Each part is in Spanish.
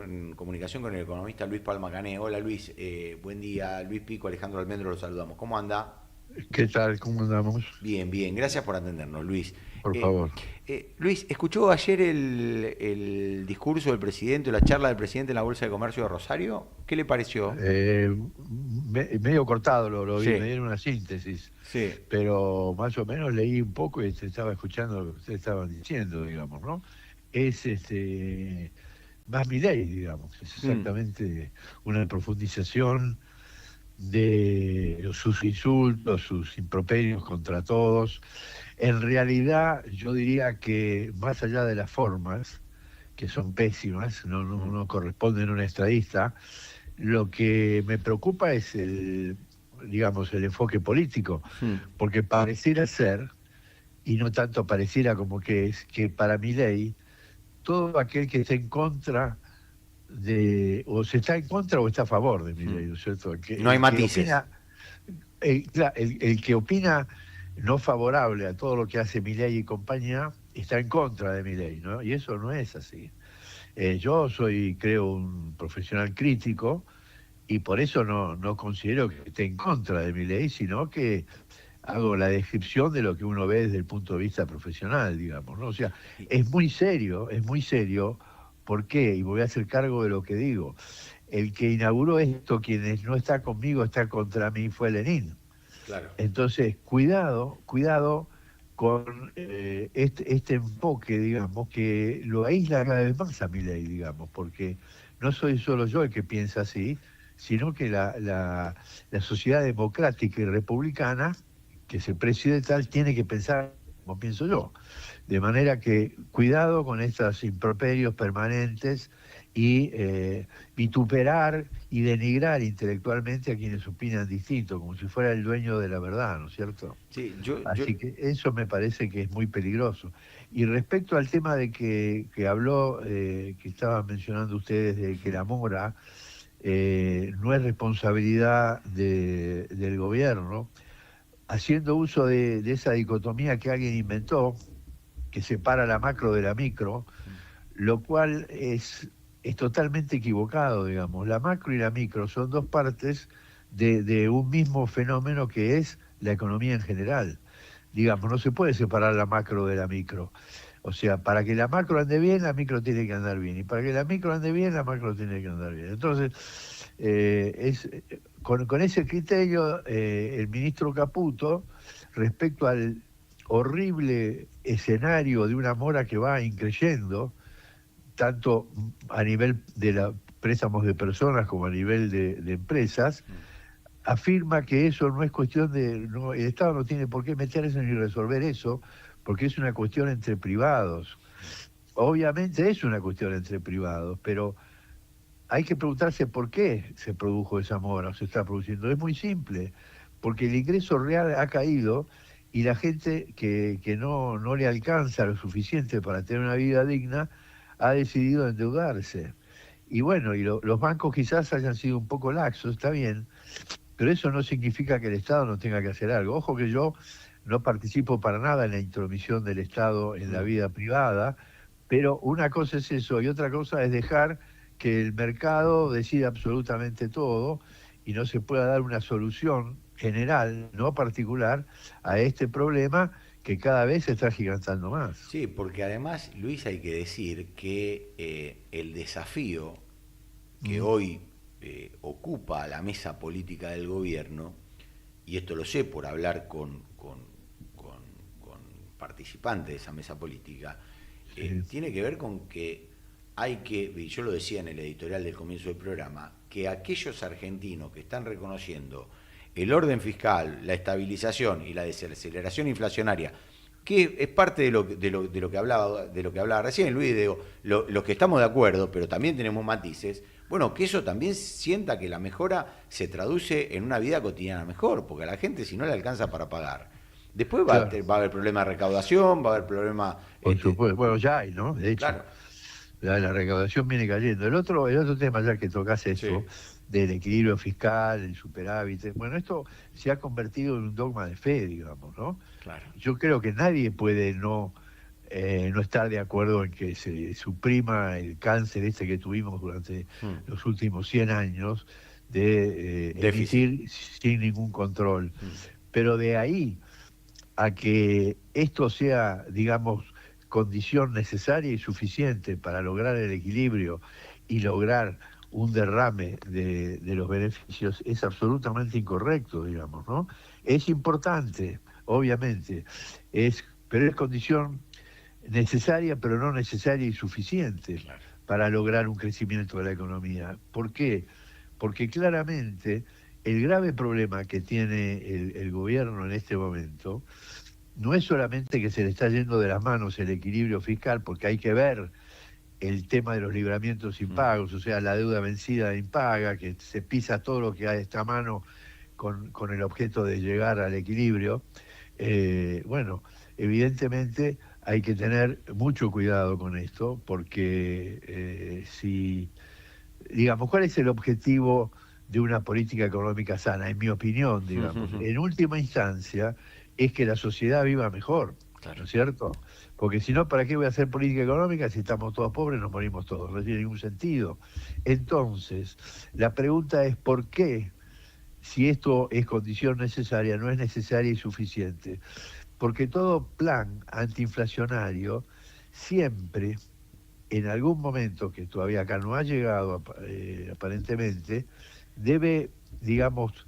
en comunicación con el economista Luis Palma Cané. Hola Luis, buen día. Luis Pico, Alejandro Almendro, los saludamos. ¿Cómo anda? ¿Qué tal? ¿Cómo andamos? Bien, bien, gracias por atendernos, Luis. Por Eh, favor. Luis, ¿escuchó ayer el discurso del presidente, o la charla del presidente en la Bolsa de Comercio de Rosario? ¿Qué le pareció? Medio cortado lo vi, me Sí, dieron una síntesis, sí. pero más o menos leí un poco y se estaba escuchando lo que ustedes estaban diciendo, digamos, ¿no? Es más mi ley, digamos, es Mm, exactamente una profundización de sus insultos, sus improperios contra todos. En realidad, yo diría que más allá de las formas, que son pésimas, mm, no corresponden a un estadista. Lo que me preocupa es digamos, el enfoque político, mm, porque pareciera ser, y no tanto pareciera como que es, que para mi ley, todo aquel que esté en contra o se está en contra o está a favor de mi mm. ley, ¿no es cierto? No hay El que matices. opina, el que opina no favorable a todo lo que hace mi ley y compañía, está en contra de mi ley, ¿no? Y eso no es así. Yo soy, creo, un profesional crítico y por eso no considero que esté en contra de mi ley, sino que hago la descripción de lo que uno ve desde el punto de vista profesional, digamos, ¿no? O sea, Y- es muy serio. ¿Por qué? Y voy a hacer cargo de lo que digo. El que inauguró esto, quienes no está conmigo, está contra mí, fue Lenin. Claro. Entonces, cuidado, cuidado con este enfoque, digamos, que lo aísla cada vez más a mi ley, digamos, porque no soy solo yo el que piensa así, sino que la sociedad democrática y republicana, que se preside tal, tiene que pensar como pienso yo. De manera que cuidado con estos improperios permanentes y vituperar y denigrar intelectualmente a quienes opinan distinto, como si fuera el dueño de la verdad, ¿no es cierto? Sí, yo, Así que eso me parece que es muy peligroso. Y respecto al tema de que habló, que estaban mencionando ustedes, de que la mora no es responsabilidad del gobierno, haciendo uso de esa dicotomía que alguien inventó, que separa la macro de la micro, lo cual es totalmente equivocado, digamos. La macro y la micro son dos partes de un mismo fenómeno que es la economía en general. Digamos, no se puede separar la macro de la micro. O sea, para que la macro ande bien, la micro tiene que andar bien. Y para que la micro ande bien, la macro tiene que andar bien. Entonces, con ese criterio, el ministro Caputo, respecto al horrible escenario de una mora que va increyendo, tanto a nivel de préstamos de personas como a nivel de empresas, afirma que eso no es cuestión el Estado no tiene por qué meterse ni resolver eso, porque es una cuestión entre privados. Obviamente es una cuestión entre privados, pero hay que preguntarse por qué se produjo esa mora o se está produciendo. Es muy simple, porque el ingreso real ha caído y la gente que no le alcanza lo suficiente para tener una vida digna ha decidido endeudarse. Y bueno, los bancos quizás hayan sido un poco laxos, está bien, pero eso no significa que el Estado no tenga que hacer algo. Ojo que yo no participo para nada en la intromisión del Estado en la mm, vida privada, pero una cosa es eso y otra cosa es dejar que el mercado decida absolutamente todo y no se pueda dar una solución general, no particular, a este problema que cada vez se está agigantando más. sí, porque además, Luis, hay que decir que el desafío que Mm, hoy ocupa la mesa política del gobierno, y esto lo sé por hablar con participantes de esa mesa política, sí. tiene que ver con que hay que, y yo lo decía en el editorial del comienzo del programa, que aquellos argentinos que están reconociendo el orden fiscal, la estabilización y la desaceleración inflacionaria, que es parte de lo que hablaba recién Luis, digo, los que estamos de acuerdo, pero también tenemos matices, bueno, que eso también sienta que la mejora se traduce en una vida cotidiana mejor, porque a la gente si no le alcanza para pagar. Después Claro, va a haber problema de recaudación, va a haber problema, por supuesto. Bueno, ya hay, ¿no? De hecho. claro, La recaudación viene cayendo. El otro tema, ya que tocas sí, esto, del equilibrio fiscal, el superávit, bueno, esto se ha convertido en un dogma de fe, digamos, ¿no? claro. Yo creo que nadie puede no no estar de acuerdo en que se suprima el cáncer este que tuvimos durante los últimos 100 años de emitir sin ningún control. Pero de ahí a que esto sea, digamos, condición necesaria y suficiente para lograr el equilibrio y lograr un derrame de los beneficios, es absolutamente incorrecto, digamos, ¿no? Es importante, obviamente, pero es condición necesaria, pero no necesaria y suficiente para lograr un crecimiento de la economía. ¿Por qué? Porque claramente el grave problema que tiene el gobierno en este momento no es solamente que se le está yendo de las manos el equilibrio fiscal, porque hay que ver el tema de los libramientos impagos, o sea, la deuda vencida de impaga, que se pisa todo lo que está a mano con el objeto de llegar al equilibrio. Bueno, evidentemente hay que tener mucho cuidado con esto, porque digamos, ¿cuál es el objetivo de una política económica sana? En mi opinión, digamos, en última instancia, es que la sociedad viva mejor, ¿no es cierto? Porque si no, ¿para qué voy a hacer política económica si estamos todos pobres, nos morimos todos? No tiene ningún sentido. Entonces, la pregunta es ¿por qué? Si esto es condición necesaria, no es necesaria y suficiente. Porque todo plan antiinflacionario siempre, en algún momento, que todavía acá no ha llegado aparentemente, debe, digamos,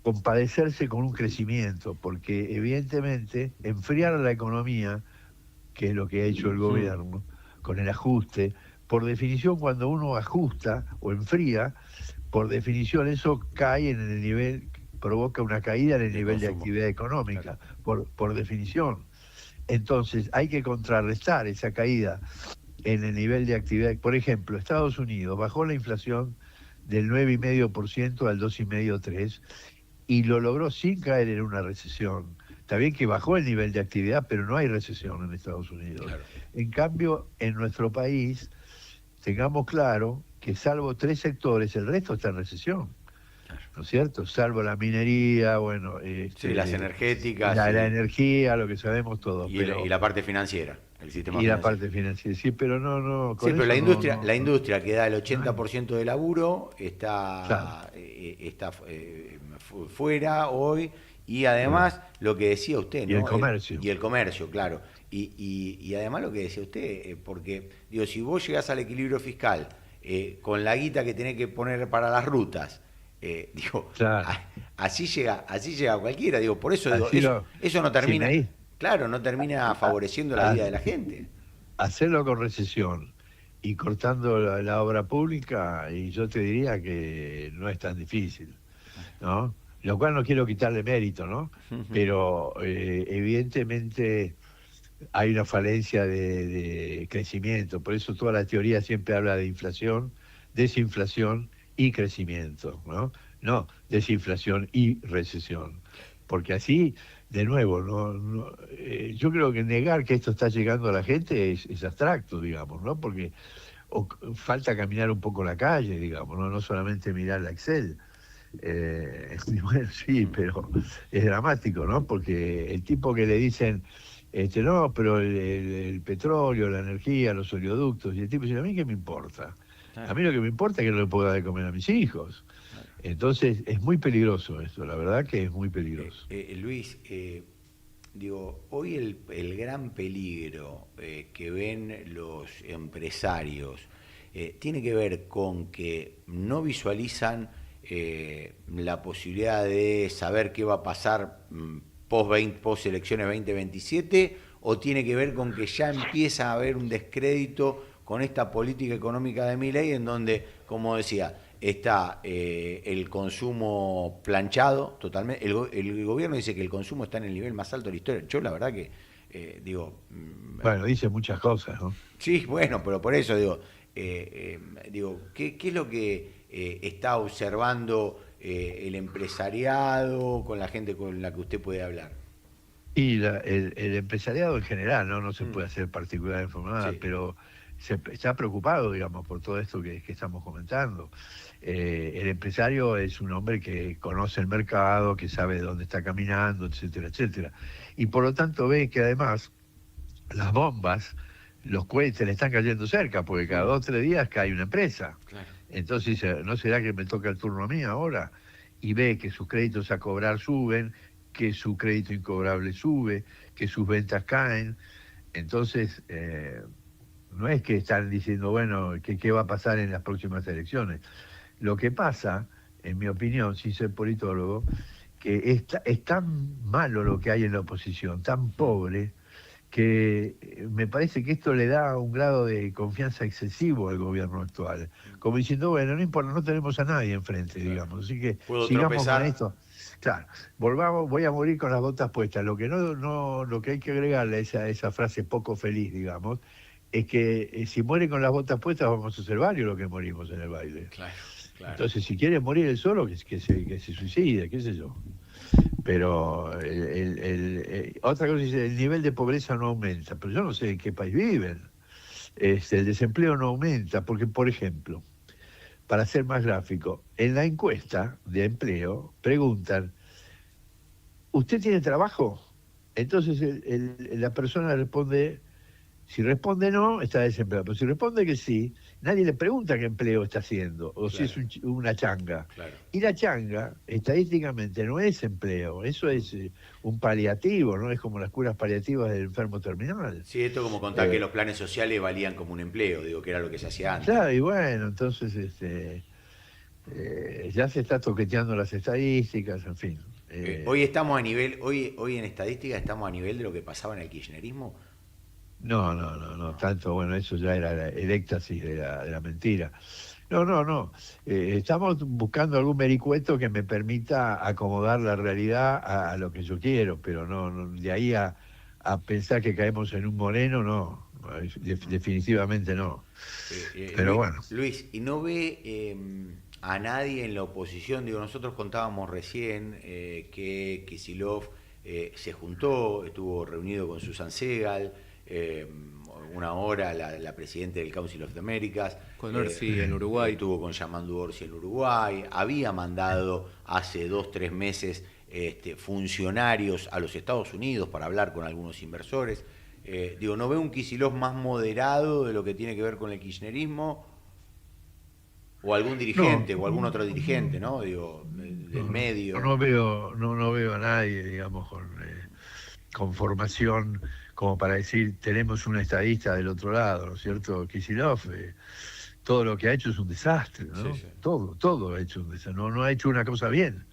compadecerse con un crecimiento, porque evidentemente enfriar la economía, que es lo que ha hecho el gobierno, con el ajuste, por definición cuando uno ajusta o enfría, por definición eso cae en el nivel, provoca una caída en el nivel de actividad económica, por definición. Entonces hay que contrarrestar esa caída en el nivel de actividad. Por ejemplo, Estados Unidos bajó la inflación del 9,5% al 2,5-3%, y lo logró sin caer en una recesión. Está bien que bajó el nivel de actividad, pero no hay recesión en Estados Unidos. Claro. En cambio, en nuestro país, tengamos claro que salvo 3 sectores, el resto está en recesión. ¿No es cierto? Salvo la minería, bueno... sí, las energéticas. La energía, lo que sabemos todos. Y la parte financiera, el sistema financiero. La parte financiera, sí, pero no... Sí, pero la industria que da el 80% de laburo está fuera hoy, y además lo que decía usted, ¿no? Y el comercio. Y el comercio, claro. Y además lo que decía usted, porque, digo, si vos llegás al equilibrio fiscal con la guita que tenés que poner para las rutas, claro. así llega cualquiera, digo, por eso digo, eso no termina, claro, no termina favoreciendo la vida de la gente. Hacerlo con recesión y cortando la obra pública, y yo te diría que no es tan difícil, ¿no? Lo cual no quiero quitarle mérito, ¿no? Pero evidentemente hay una falencia de crecimiento, por eso toda la teoría siempre habla de inflación, desinflación y crecimiento, ¿no? No, desinflación y recesión. Porque así, de nuevo, yo creo que negar que esto está llegando a la gente es abstracto, digamos, ¿no? Porque falta caminar un poco la calle, digamos, no solamente mirar la Excel. Bueno, sí, pero es dramático, ¿no? Porque el tipo que le dicen, no, pero el petróleo, la energía, los oleoductos, y el tipo dice, ¿a mí qué me importa? A mí lo que me importa es que no le puedo dar de comer a mis hijos. Entonces es muy peligroso esto, la verdad que es muy peligroso. Luis, digo, hoy el gran peligro que ven los empresarios tiene que ver con que no visualizan la posibilidad de saber qué va a pasar post elecciones 2027, o tiene que ver con que ya empieza a haber un descrédito con esta política económica de Milei, en donde, como decía, está el consumo planchado totalmente. El gobierno dice que el consumo está en el nivel más alto de la historia. Yo la verdad que bueno, dice muchas cosas, ¿no? Sí, bueno, pero por eso digo, ¿qué es lo que está observando el empresariado con la gente con la que usted puede hablar? Y el empresariado en general, no se puede hacer particular informada, sí, pero está preocupado, digamos, por todo esto que estamos comentando. El empresario es un hombre que conoce el mercado, que sabe dónde está caminando, etcétera, etcétera. Y por lo tanto ve que además las bombas, los cohetes le están cayendo cerca, porque cada 2 o 3 días cae una empresa. Claro. Entonces dice, ¿no será que me toca el turno a mí ahora? Y ve que sus créditos a cobrar suben, que su crédito incobrable sube, que sus ventas caen. Entonces, no es que están diciendo, bueno, ¿qué va a pasar en las próximas elecciones? Lo que pasa, en mi opinión, sin ser politólogo, que es tan malo lo que hay en la oposición, tan pobre, que me parece que esto le da un grado de confianza excesivo al gobierno actual, como diciendo, bueno, no importa, no tenemos a nadie enfrente, Claro. digamos, así que Puedo sigamos con tropezar. esto. Claro, voy a morir con las botas puestas. Lo que lo que hay que agregarle a esa frase poco feliz, digamos, es que si muere con las botas puestas vamos a ser varios los que morimos en el baile. Claro, claro. Entonces, si quiere morir él solo, que se suicide, qué sé yo. Pero otra cosa es el nivel de pobreza no aumenta, pero yo no sé en qué país viven. El desempleo no aumenta, porque, por ejemplo, para ser más gráfico, en la encuesta de empleo preguntan, ¿usted tiene trabajo? Entonces la persona responde, si responde no, está desempleado, pero si responde que sí, nadie le pregunta qué empleo está haciendo, o si Claro, es una changa. claro. Y la changa, estadísticamente, no es empleo, eso es un paliativo, no es como las curas paliativas del enfermo terminal. Sí, esto como contar que Eh, los planes sociales valían como un empleo, digo, que era lo que se hacía antes. claro, y bueno, entonces ya se está toqueteando las estadísticas, en fin. Hoy estamos a nivel, hoy en estadística estamos a nivel de lo que pasaba en el kirchnerismo. No, tanto, bueno, eso ya era el éxtasis de la mentira. No. Estamos buscando algún vericueto que me permita acomodar la realidad a lo que yo quiero, pero de ahí a pensar que caemos en un moreno, no, definitivamente no. Pero Luis, bueno. Luis, ¿y no ve a nadie en la oposición? Digo, nosotros contábamos recién que Kicillof se juntó, estuvo reunido con Susan Segal, eh, una hora la presidenta del Council of the Americas, Con Orsi en Uruguay. estuvo con Yamandu Orsi en Uruguay, había mandado hace 2 o 3 meses funcionarios a los Estados Unidos para hablar con algunos inversores. Digo, ¿no ve un Kicillof más moderado de lo que tiene que ver con el kirchnerismo? O algún No, dirigente, o algún otro dirigente, ¿no? Digo, del medio. no veo a nadie, digamos, con formación como para decir tenemos un estadista del otro lado, ¿no es cierto? Kicillof, todo lo que ha hecho es un desastre, Sí, ¿no? sí. Todo ha hecho un desastre, no ha hecho una cosa bien.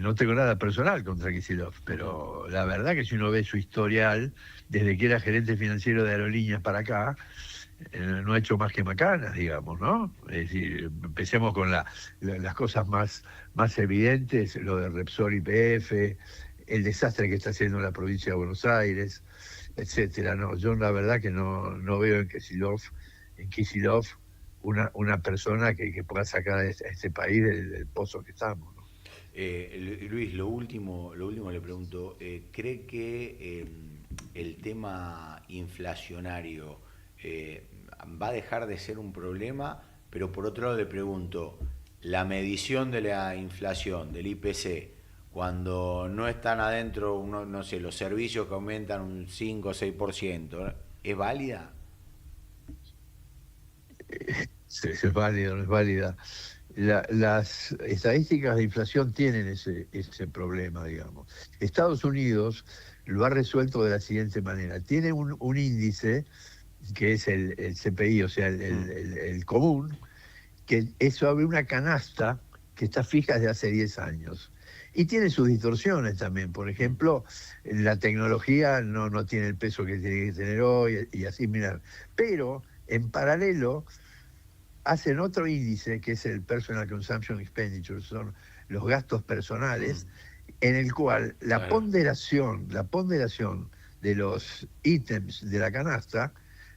No tengo nada personal contra Kicillof, pero la verdad que si uno ve su historial, desde que era gerente financiero de aerolíneas para acá, no ha hecho más que macanas, digamos, ¿no? Es decir, empecemos con las cosas más evidentes, lo de Repsol YPF, el desastre que está haciendo la provincia de Buenos Aires, etcétera. No, yo la verdad que no veo en Kicillof una persona que pueda sacar a este país del pozo que estamos, ¿no? Luis, lo último le pregunto, ¿cree que el tema inflacionario va a dejar de ser un problema? Pero por otro lado le pregunto, la medición de la inflación, del IPC, cuando no están adentro, no sé, los servicios que aumentan un 5 o 6%, ¿es válida? Es válido, no es válida. Las estadísticas de inflación tienen ese problema, digamos. Estados Unidos lo ha resuelto de la siguiente manera. Tiene un índice que es el CPI, o sea, el común, que es sobre una canasta que está fija desde hace 10 años. Y tiene sus distorsiones también. Por ejemplo, la tecnología no tiene el peso que tiene que tener hoy y así, mirar. Pero, en paralelo, hacen otro índice que es el Personal Consumption Expenditure, son los gastos personales, en el cual Claro. la ponderación de los ítems de la canasta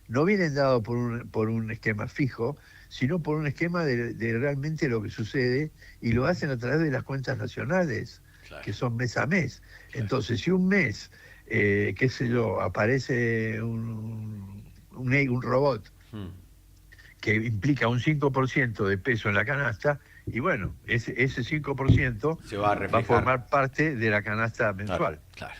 no vienen dados por un esquema fijo, sino por un esquema de realmente lo que sucede, y lo hacen a través de las cuentas nacionales, Claro, que son mes a mes. claro. Entonces, si un mes, qué sé yo, aparece un robot Hmm. que implica un 5% de peso en la canasta, y bueno, ese 5% Se va a va a reflejar. formar parte de la canasta Claro, mensual. claro.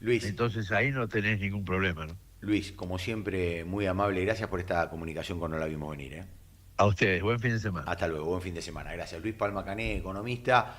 Luis, Entonces ahí no tenés ningún problema, ¿no? Luis, como siempre, muy amable. Gracias por esta comunicación con No la vimos venir. A ustedes, buen fin de semana. Hasta luego, buen fin de semana. Gracias. Luis Palma Cané, economista.